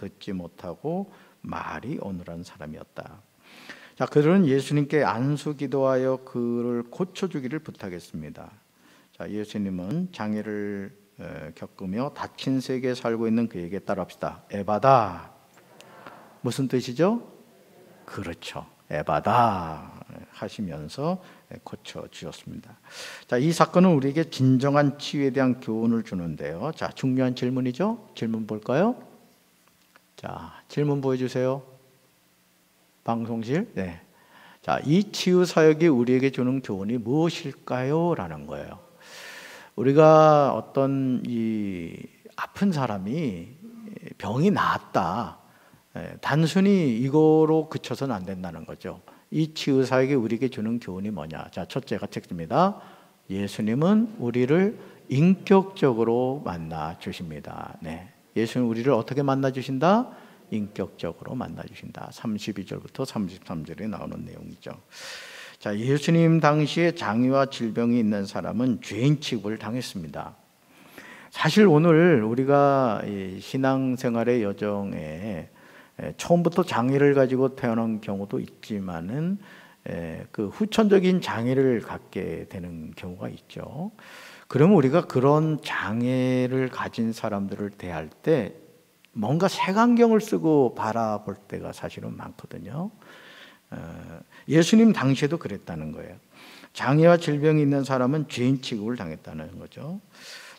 듣지 못하고 말이 어눌한 사람이었다. 자, 그들은 예수님께 안수 기도하여 그를 고쳐주기를 부탁했습니다. 자, 예수님은 장애를 겪으며 다친 세계에 살고 있는 그에게 따라합시다. 에바다. 무슨 뜻이죠? 그렇죠. 에바다 하시면서 고쳐주셨습니다. 자, 이 사건은 우리에게 진정한 치유에 대한 교훈을 주는데요. 자, 중요한 질문이죠. 질문 볼까요? 자, 질문 보여주세요. 방송실. 네. 자, 이 치유 사역이 우리에게 주는 교훈이 무엇일까요? 라는 거예요. 우리가 어떤 이 아픈 사람이 병이 나았다. 단순히 이거로 그쳐서는 안 된다는 거죠. 이 치유 사역이 우리에게 주는 교훈이 뭐냐? 자, 첫째가 책입니다. 예수님은 우리를 인격적으로 만나 주십니다. 네. 예수는 우리를 어떻게 만나 주신다? 인격적으로 만나 주신다. 32절부터 33절에 나오는 내용이죠. 자, 예수님 당시에 장애와 질병이 있는 사람은 죄인 취급을 당했습니다. 사실 오늘 우리가 신앙생활의 여정에 처음부터 장애를 가지고 태어난 경우도 있지만은 그 후천적인 장애를 갖게 되는 경우가 있죠. 그러면 우리가 그런 장애를 가진 사람들을 대할 때 뭔가 색안경을 쓰고 바라볼 때가 사실은 많거든요. 예수님 당시에도 그랬다는 거예요. 장애와 질병이 있는 사람은 죄인 취급을 당했다는 거죠.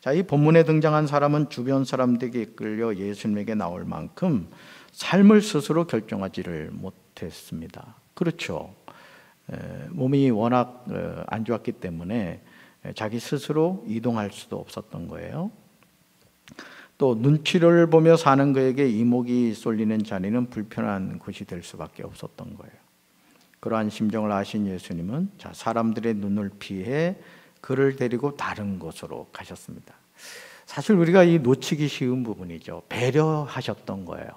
자, 이 본문에 등장한 사람은 주변 사람들에게 이끌려 예수님에게 나올 만큼 삶을 스스로 결정하지를 못했습니다. 그렇죠. 몸이 워낙 안 좋았기 때문에 자기 스스로 이동할 수도 없었던 거예요. 또 눈치를 보며 사는 그에게 이목이 쏠리는 자리는 불편한 곳이 될 수밖에 없었던 거예요. 그러한 심정을 아신 예수님은 자, 사람들의 눈을 피해 그를 데리고 다른 곳으로 가셨습니다. 사실 우리가 이 놓치기 쉬운 부분이죠. 배려하셨던 거예요.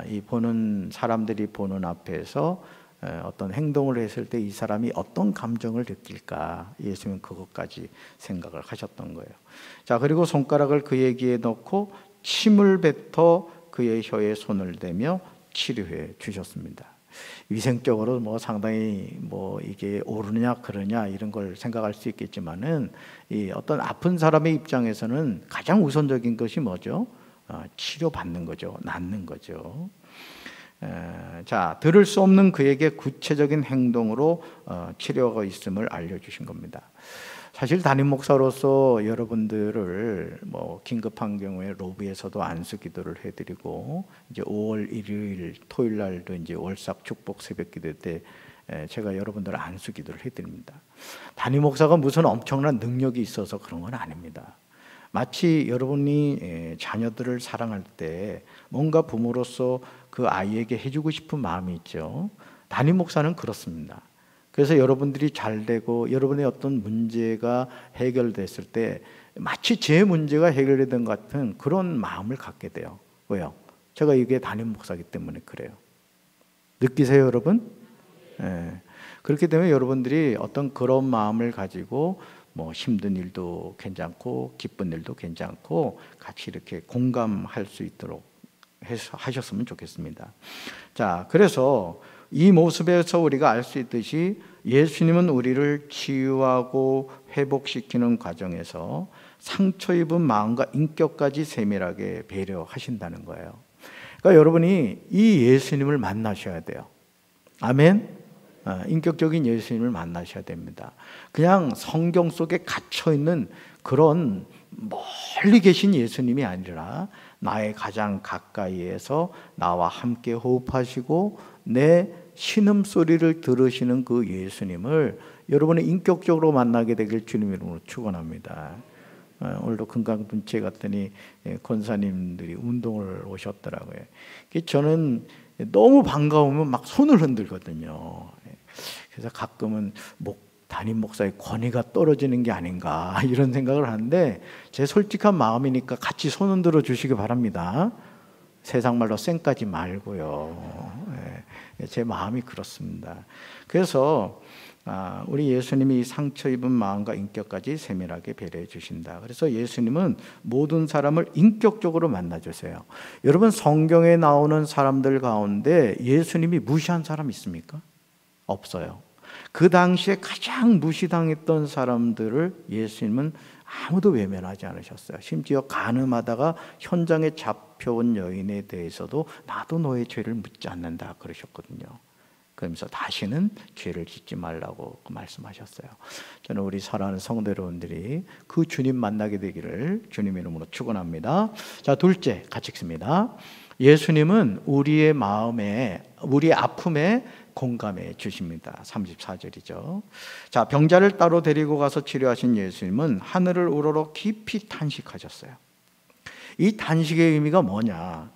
이 보는 사람들이 보는 앞에서 어떤 행동을 했을 때 이 사람이 어떤 감정을 느낄까, 예수님은 그것까지 생각을 하셨던 거예요. 자, 그리고 손가락을 그의 귀에 넣고 침을 뱉어 그의 혀에 손을 대며 치료해 주셨습니다. 위생적으로 뭐 상당히 뭐 이게 옳으냐 그러냐 이런 걸 생각할 수 있겠지만은 이 어떤 아픈 사람의 입장에서는 가장 우선적인 것이 뭐죠? 치료받는 거죠. 낫는 거죠. 자, 들을 수 없는 그에게 구체적인 행동으로 치료가 있음을 알려주신 겁니다. 사실 담임 목사로서 여러분들을 뭐 긴급한 경우에 로비에서도 안수 기도를 해드리고 이제 5월 1일 토요일 날도 이제 월삭 축복 새벽 기도 때 제가 여러분들 안수 기도를 해드립니다. 담임 목사가 무슨 엄청난 능력이 있어서 그런 건 아닙니다. 마치 여러분이 자녀들을 사랑할 때 뭔가 부모로서 그 아이에게 해주고 싶은 마음이 있죠. 담임 목사는 그렇습니다. 그래서 여러분들이 잘 되고 여러분의 어떤 문제가 해결됐을 때 마치 제 문제가 해결된 것 같은 그런 마음을 갖게 돼요. 왜요? 제가 이게 담임 목사이기 때문에 그래요. 느끼세요, 여러분? 그렇기 때문에 여러분들이 어떤 그런 마음을 가지고 뭐 힘든 일도 괜찮고 기쁜 일도 괜찮고 같이 이렇게 공감할 수 있도록 해서 하셨으면 좋겠습니다. 자, 그래서 이 모습에서 우리가 알 수 있듯이 예수님은 우리를 치유하고 회복시키는 과정에서 상처 입은 마음과 인격까지 세밀하게 배려하신다는 거예요. 그러니까 여러분이 이 예수님을 만나셔야 돼요. 아멘. 인격적인 예수님을 만나셔야 됩니다. 그냥 성경 속에 갇혀 있는 그런 멀리 계신 예수님이 아니라 나의 가장 가까이에서 나와 함께 호흡하시고 내 신음소리를 들으시는 그 예수님을 여러분이 인격적으로 만나게 되길 주님 이름으로 축원합니다. 오늘도 금강분체 갔더니 권사님들이 운동을 오셨더라고요. 저는 너무 반가우면 막 손을 흔들거든요. 그래서 가끔은 담임 목사의 권위가 떨어지는 게 아닌가 이런 생각을 하는데 제 솔직한 마음이니까 같이 손 흔들어 주시기 바랍니다. 세상 말로 쌩까지 말고요. 제 마음이 그렇습니다. 그래서 우리 예수님이 상처 입은 마음과 인격까지 세밀하게 배려해 주신다. 그래서 예수님은 모든 사람을 인격적으로 만나주세요. 여러분, 성경에 나오는 사람들 가운데 예수님이 무시한 사람 있습니까? 없어요. 그 당시에 가장 무시당했던 사람들을 예수님은 아무도 외면하지 않으셨어요. 심지어 간음하다가 현장에 잡혀온 여인에 대해서도 나도 너의 죄를 묻지 않는다 그러셨거든요. 그러면서 다시는 죄를 짓지 말라고 말씀하셨어요. 저는 우리 사랑하는 성도 여러분들이 그 주님 만나게 되기를 주님의 이름으로 축원합니다. 자, 둘째 같이 읽습니다. 예수님은 우리의 마음에, 우리의 아픔에 공감해 주십니다. 34절이죠. 자, 병자를 따로 데리고 가서 치료하신 예수님은 하늘을 우러러 깊이 탄식하셨어요. 이 탄식의 의미가 뭐냐?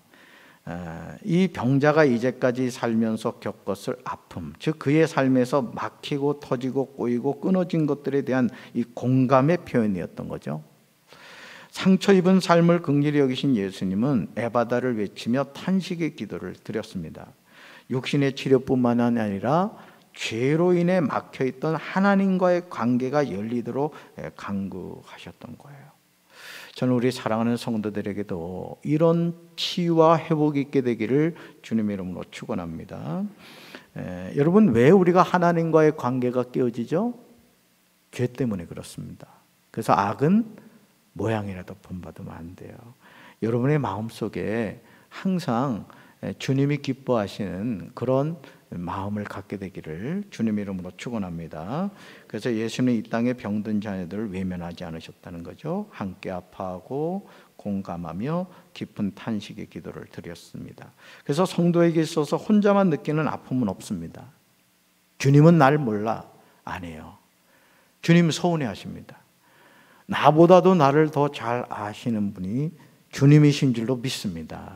이 병자가 이제까지 살면서 겪었을 아픔, 즉 그의 삶에서 막히고 터지고 꼬이고 끊어진 것들에 대한 이 공감의 표현이었던 거죠. 상처 입은 삶을 긍휼히 여기신 예수님은 에바다를 외치며 탄식의 기도를 드렸습니다. 육신의 치료뿐만 아니라 죄로 인해 막혀있던 하나님과의 관계가 열리도록 간구하셨던 거예요. 저는 우리 사랑하는 성도들에게도 이런 치유와 회복이 있게 되기를 주님의 이름으로 축원합니다. 여러분, 왜 우리가 하나님과의 관계가 깨어지죠? 죄 때문에 그렇습니다. 그래서 악은 모양이라도 본받으면 안 돼요. 여러분의 마음속에 항상 주님이 기뻐하시는 그런 마음을 갖게 되기를 주님의 이름으로 축원합니다. 그래서 예수는 이 땅에 병든 자녀들을 외면하지 않으셨다는 거죠. 함께 아파하고 공감하며 깊은 탄식의 기도를 드렸습니다. 그래서 성도에게 있어서 혼자만 느끼는 아픔은 없습니다. 주님은 날 몰라? 아니에요. 주님 서운해하십니다. 나보다도 나를 더 잘 아시는 분이 주님이신 줄로 믿습니다.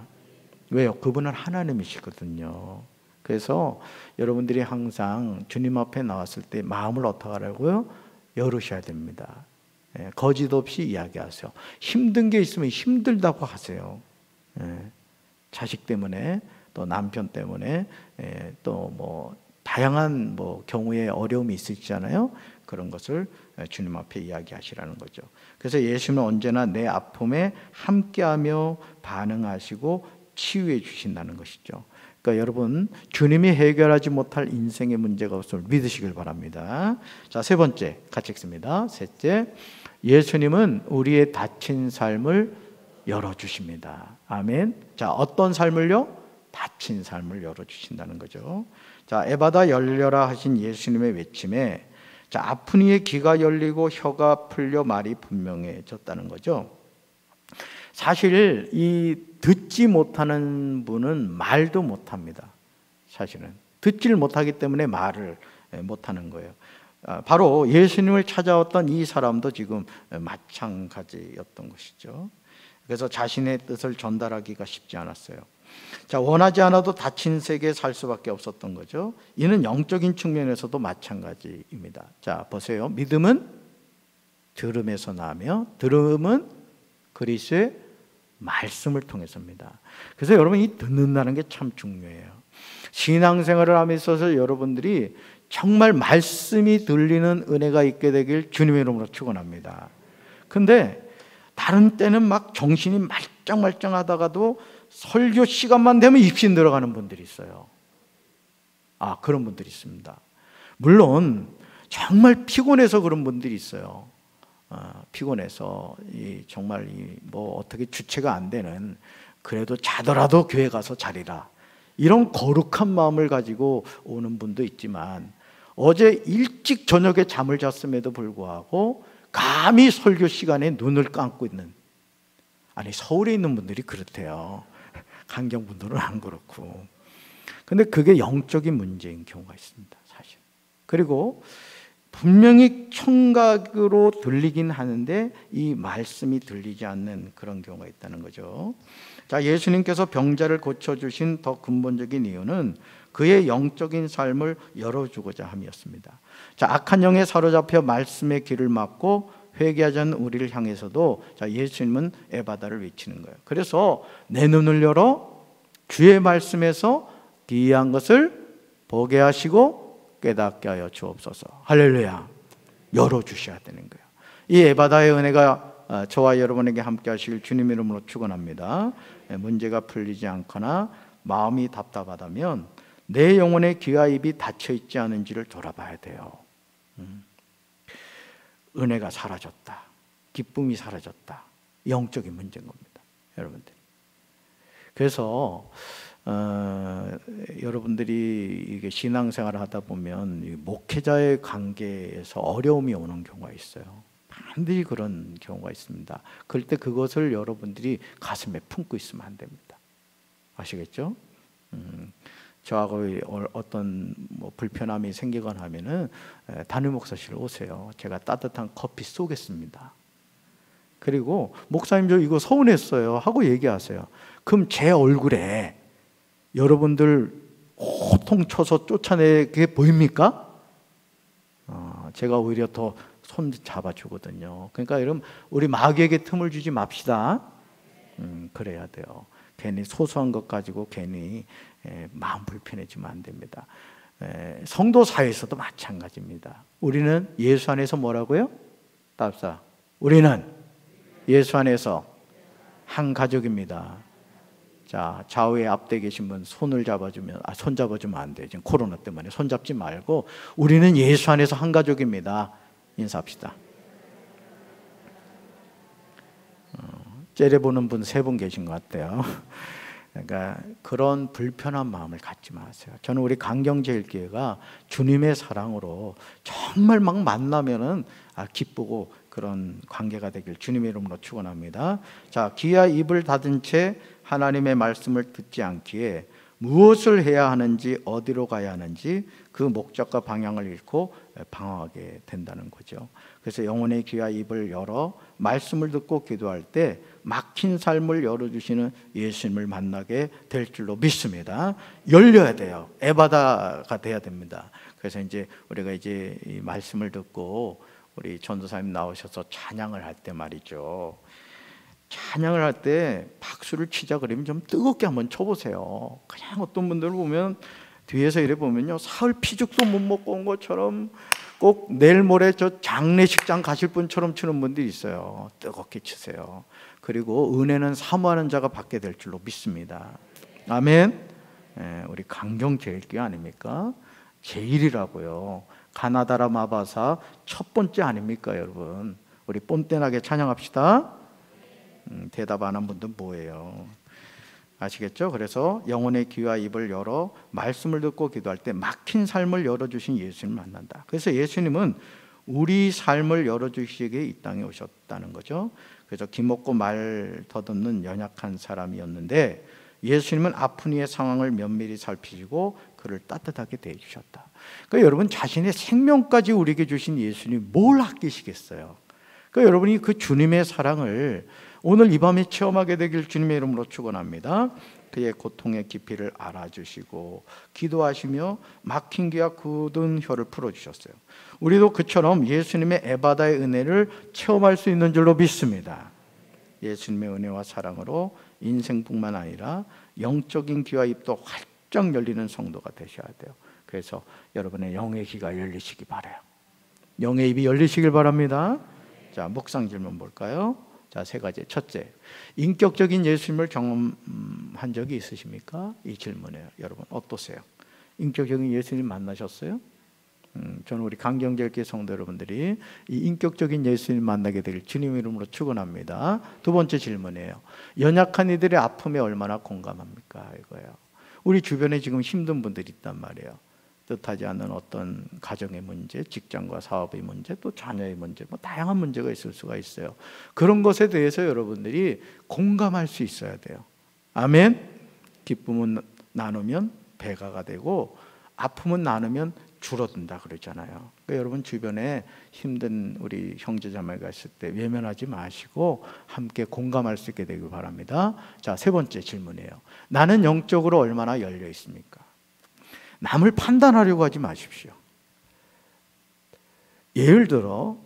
왜요? 그분은 하나님이시거든요. 그래서 여러분들이 항상 주님 앞에 나왔을 때 마음을 어떻게 하라고요? 열으셔야 됩니다. 거짓 없이 이야기하세요. 힘든 게 있으면 힘들다고 하세요. 자식 때문에, 또 남편 때문에, 또 뭐 다양한 경우에 어려움이 있으시잖아요. 그런 것을 주님 앞에 이야기하시라는 거죠. 그래서 예수는 언제나 내 아픔에 함께하며 반응하시고 치유해 주신다는 것이죠. 그러니까 여러분, 주님이 해결하지 못할 인생의 문제가 없음을 믿으시길 바랍니다. 자, 세 번째 같이 읽습니다. 셋째, 예수님은 우리의 닫힌 삶을 열어주십니다. 아멘. 자, 어떤 삶을요? 닫힌 삶을 열어주신다는 거죠. 자, 에바다 열려라 하신 예수님의 외침에, 자, 아픈 이의 귀가 열리고 혀가 풀려 말이 분명해졌다는 거죠. 사실 이 듣지 못하는 분은 말도 못합니다. 사실은 듣지를 못하기 때문에 말을 못하는 거예요. 바로 예수님을 찾아왔던 이 사람도 지금 마찬가지였던 것이죠. 그래서 자신의 뜻을 전달하기가 쉽지 않았어요. 자, 원하지 않아도 닫힌 세계에 살 수밖에 없었던 거죠. 이는 영적인 측면에서도 마찬가지입니다. 자, 보세요. 믿음은 들음에서 나며 들음은 그리스도의 말씀을 통해서입니다. 그래서 여러분, 이 듣는다는 게 참 중요해요. 신앙생활을 함에 있어서 여러분들이 정말 말씀이 들리는 은혜가 있게 되길 주님의 이름으로 축원합니다. 근데 다른 때는 막 정신이 말짱말짱하다가도 설교 시간만 되면 입신 들어가는 분들이 있어요. 그런 분들이 있습니다. 물론 정말 피곤해서 그런 분들이 있어요. 피곤해서 정말 어떻게 주체가 안 되는, 그래도 자더라도 교회 가서 자리라, 이런 거룩한 마음을 가지고 오는 분도 있지만, 어제 일찍 저녁에 잠을 잤음에도 불구하고 감히 설교 시간에 눈을 감고 있는, 서울에 있는 분들이 그렇대요. 강경 분들은 안 그렇고. 근데 그게 영적인 문제인 경우가 있습니다, 사실. 그리고 분명히 청각으로 들리긴 하는데 이 말씀이 들리지 않는 그런 경우가 있다는 거죠. 자, 예수님께서 병자를 고쳐주신 더 근본적인 이유는 그의 영적인 삶을 열어주고자 함이었습니다. 자, 악한 영에 사로잡혀 말씀의 길을 막고 회개하지 않는 우리를 향해서도, 자, 예수님은 에바다를 외치는 거예요. 그래서 내 눈을 열어 주의 말씀에서 기이한 것을 보게 하시고 깨닫게 하여 주옵소서. 할렐루야. 열어주셔야 되는 거예요. 이 에바다의 은혜가 저와 여러분에게 함께 하시길 주님 이름으로 축원합니다. 문제가 풀리지 않거나 마음이 답답하다면 내 영혼의 귀와 입이 닫혀 있지 않은지를 돌아봐야 돼요. 은혜가 사라졌다, 기쁨이 사라졌다, 영적인 문제인 겁니다, 여러분들. 그래서 여러분들이 이게 신앙생활을 하다 보면 목회자의 관계에서 어려움이 오는 경우가 있어요. 반드시 그런 경우가 있습니다. 그럴 때 그것을 여러분들이 가슴에 품고 있으면 안 됩니다. 아시겠죠? 저하고 어떤 불편함이 생기거나 하면은 담임 목사실 오세요. 제가 따뜻한 커피 쏘겠습니다. 그리고 목사님 저 이거 서운했어요 하고 얘기하세요. 그럼 제 얼굴에 여러분들 호통 쳐서 쫓아내게 보입니까? 제가 오히려 더 손 잡아주거든요. 그러니까 여러분 우리 마귀에게 틈을 주지 맙시다. 그래야 돼요. 괜히 소소한 것 가지고 괜히 마음 불편해지면 안 됩니다. 성도 사이에서도 마찬가지입니다. 우리는 예수 안에서 뭐라고요? 답사. 우리는 예수 안에서 한 가족입니다. 자, 좌우에 앞에 계신 분 손을 잡아주면 손 잡아주면 안 돼요. 지금 코로나 때문에 손 잡지 말고 우리는 예수 안에서 한 가족입니다. 인사합시다. 째려보는 분 3분 계신 것 같아요. 그러니까 그런 불편한 마음을 갖지 마세요. 저는 우리 강경제일교회가 주님의 사랑으로 정말 막 만나면은 기쁘고 그런 관계가 되길 주님의 이름으로 축원합니다. 자, 귀와 입을 닫은 채 하나님의 말씀을 듣지 않기에 무엇을 해야 하는지 어디로 가야 하는지 그 목적과 방향을 잃고 방황하게 된다는 거죠. 그래서 영혼의 귀와 입을 열어 말씀을 듣고 기도할 때 막힌 삶을 열어주시는 예수님을 만나게 될 줄로 믿습니다. 열려야 돼요. 에바다가 돼야 됩니다. 그래서 이제 우리가 이제 이 말씀을 듣고 우리 전도사님 나오셔서 찬양을 할 때 말이죠. 찬양을 할 때 박수를 치자 그러면 좀 뜨겁게 한번 쳐보세요. 그냥 어떤 분들 보면 뒤에서 이래 보면요, 사흘 피죽도 못 먹고 온 것처럼 꼭 내일 모레 저 장례식장 가실 분처럼 치는 분들이 있어요. 뜨겁게 치세요. 그리고 은혜는 사모하는 자가 받게 될 줄로 믿습니다. 아멘. 우리 강경제일교회 아닙니까? 제일이라고요. 가나다라 마바사 첫 번째 아닙니까, 여러분? 우리 뽐때나게 찬양합시다. 대답 안 한 분들 뭐예요? 아시겠죠? 그래서 영혼의 귀와 입을 열어 말씀을 듣고 기도할 때 막힌 삶을 열어주신 예수님을 만난다. 그래서 예수님은 우리 삶을 열어주시기에 이 땅에 오셨다는 거죠. 그래서 기먹고 말 더듬는 연약한 사람이었는데 예수님은 아픈 이의 상황을 면밀히 살피시고 그를 따뜻하게 대해주셨다. 그러니까 여러분 자신의 생명까지 우리에게 주신 예수님이 뭘 아끼시겠어요? 그러니까 여러분이 그 주님의 사랑을 오늘 이 밤에 체험하게 되길 주님의 이름으로 축원합니다. 그의 고통의 깊이를 알아주시고 기도하시며 막힌 귀와 굳은 혀를 풀어주셨어요. 우리도 그처럼 예수님의 에바다의 은혜를 체험할 수 있는 줄로 믿습니다. 예수님의 은혜와 사랑으로 인생뿐만 아니라 영적인 귀와 입도 활짝 열리는 성도가 되셔야 돼요. 그래서 여러분의 영의 귀가 열리시기 바라요. 영의 입이 열리시길 바랍니다. 자, 묵상 질문 볼까요? 자, 3가지. 첫째, 인격적인 예수님을 경험한 적이 있으십니까? 이 질문이에요. 여러분 어떠세요? 인격적인 예수님 만나셨어요? 저는 우리 강경제일교회 성도 여러분들이 이 인격적인 예수님 만나게 되길 주님 이름으로 축원합니다. 2번째 질문이에요. 연약한 이들의 아픔에 얼마나 공감합니까? 이거예요. 우리 주변에 지금 힘든 분들이 있단 말이에요. 뜻하지 않은 어떤 가정의 문제, 직장과 사업의 문제, 또 자녀의 문제, 다양한 문제가 있을 수가 있어요. 그런 것에 대해서 여러분들이 공감할 수 있어야 돼요. 아멘. 기쁨은 나누면 배가가 되고 아픔은 나누면 줄어든다 그러잖아요. 그러니까 여러분 주변에 힘든 우리 형제자매가 있을 때 외면하지 마시고 함께 공감할 수 있게 되길 바랍니다. 자, 3번째 질문이에요. 나는 영적으로 얼마나 열려 있습니까? 남을 판단하려고 하지 마십시오. 예를 들어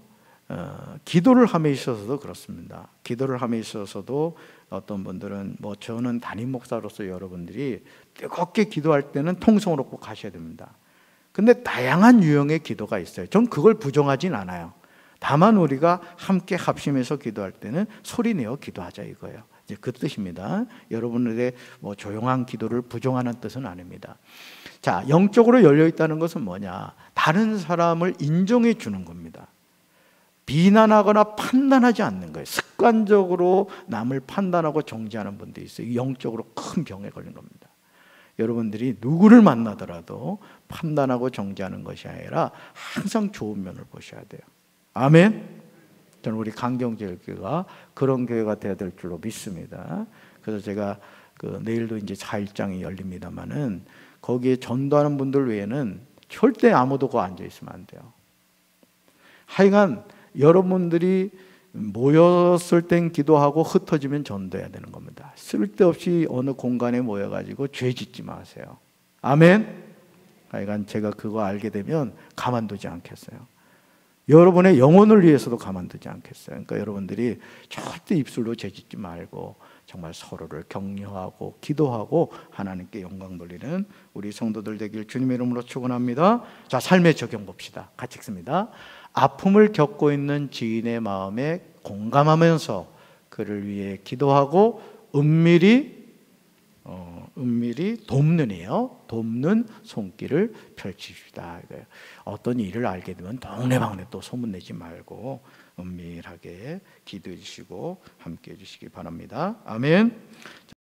기도를 함에 있어서도 그렇습니다. 기도를 함에 있어서도 어떤 분들은 뭐 저는 담임 목사로서 여러분들이 뜨겁게 기도할 때는 통성으로 꼭 하셔야 됩니다. 근데 다양한 유형의 기도가 있어요. 전 그걸 부정하진 않아요. 다만 우리가 함께 합심해서 기도할 때는 소리내어 기도하자 이거예요. 이제 그 뜻입니다. 여러분들의 뭐 조용한 기도를 부정하는 뜻은 아닙니다. 자, 영적으로 열려 있다는 것은 뭐냐? 다른 사람을 인정해 주는 겁니다. 비난하거나 판단하지 않는 거예요. 습관적으로 남을 판단하고 정죄하는 분들이 있어요. 영적으로 큰 병에 걸린 겁니다. 여러분들이 누구를 만나더라도 판단하고 정죄하는 것이 아니라 항상 좋은 면을 보셔야 돼요. 아멘. 저는 우리 강경제일교회가 그런 교회가 되어야 될 줄로 믿습니다. 그래서 제가 내일도 이제 4일장이 열립니다만은 거기에 전도하는 분들 외에는 절대 아무도 거기 앉아 있으면 안 돼요. 하여간 여러분들이 모였을 땐 기도하고 흩어지면 전도해야 되는 겁니다. 쓸데없이 어느 공간에 모여가지고 죄 짓지 마세요. 아멘. 하여간 제가 그거 알게 되면 가만두지 않겠어요. 여러분의 영혼을 위해서도 가만두지 않겠어요. 그러니까 여러분들이 절대 입술로 죄 짓지 말고 정말 서로를 격려하고 기도하고 하나님께 영광 돌리는 우리 성도들 되길 주님의 이름으로 축원합니다. 자, 삶의 적용 봅시다. 같이 읽습니다. 아픔을 겪고 있는 지인의 마음에 공감하면서 그를 위해 기도하고 은밀히 돕는 손길을 펼치시다. 어떤 일을 알게 되면 동네방네 또 소문내지 말고 은밀하게 기도해 주시고 함께 해 주시기 바랍니다. 아멘.